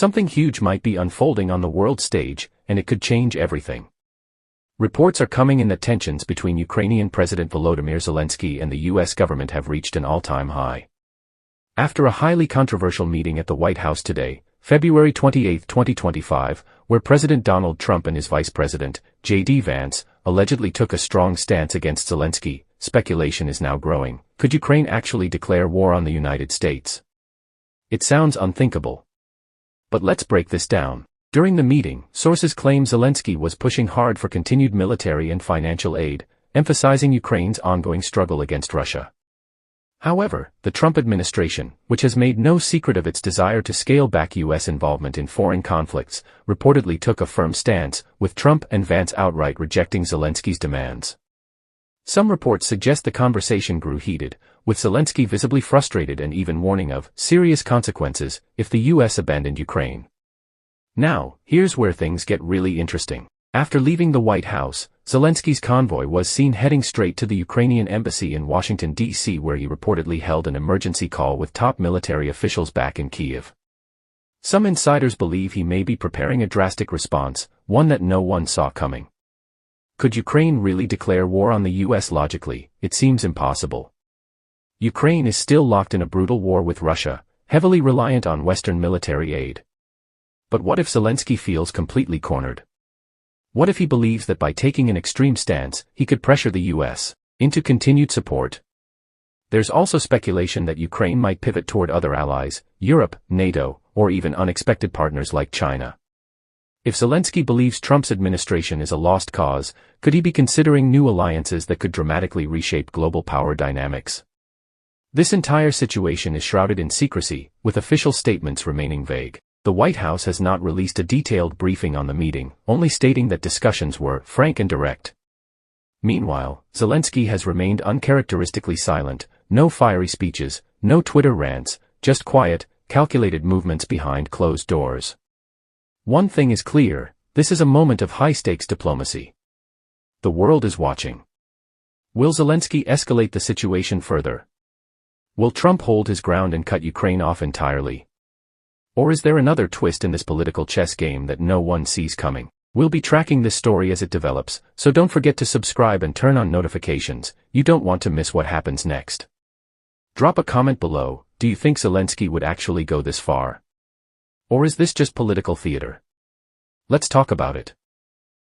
Something huge might be unfolding on the world stage, and it could change everything. Reports are coming in that tensions between Ukrainian President Volodymyr Zelenskyy and the U.S. government have reached an all-time high. After a highly controversial meeting at the White House today, February 28, 2025, where President Donald Trump and his Vice President, J.D. Vance, allegedly took a strong stance against Zelenskyy, speculation is now growing. Could Ukraine actually declare war on the United States? It sounds unthinkable. But let's break this down. During the meeting, sources claim Zelenskyy was pushing hard for continued military and financial aid, emphasizing Ukraine's ongoing struggle against Russia. However, the Trump administration, which has made no secret of its desire to scale back U.S. involvement in foreign conflicts, reportedly took a firm stance, with Trump and Vance outright rejecting Zelenskyy's demands. Some reports suggest the conversation grew heated, with Zelenskyy visibly frustrated and even warning of serious consequences if the U.S. abandoned Ukraine. Now, here's where things get really interesting. After leaving the White House, Zelenskyy's convoy was seen heading straight to the Ukrainian embassy in Washington, D.C., where he reportedly held an emergency call with top military officials back in Kyiv. Some insiders believe he may be preparing a drastic response, one that no one saw coming. Could Ukraine really declare war on the U.S.? Logically, it seems impossible. Ukraine is still locked in a brutal war with Russia, heavily reliant on Western military aid. But what if Zelenskyy feels completely cornered? What if he believes that by taking an extreme stance, he could pressure the U.S. into continued support? There's also speculation that Ukraine might pivot toward other allies, Europe, NATO, or even unexpected partners like China. If Zelenskyy believes Trump's administration is a lost cause, could he be considering new alliances that could dramatically reshape global power dynamics? This entire situation is shrouded in secrecy, with official statements remaining vague. The White House has not released a detailed briefing on the meeting, only stating that discussions were frank and direct. Meanwhile, Zelenskyy has remained uncharacteristically silent, no fiery speeches, no Twitter rants, just quiet, calculated movements behind closed doors. One thing is clear, this is a moment of high-stakes diplomacy. The world is watching. Will Zelenskyy escalate the situation further? Will Trump hold his ground and cut Ukraine off entirely? Or is there another twist in this political chess game that no one sees coming? We'll be tracking this story as it develops, so don't forget to subscribe and turn on notifications. You don't want to miss what happens next. Drop a comment below. Do you think Zelenskyy would actually go this far? Or is this just political theater? Let's talk about it.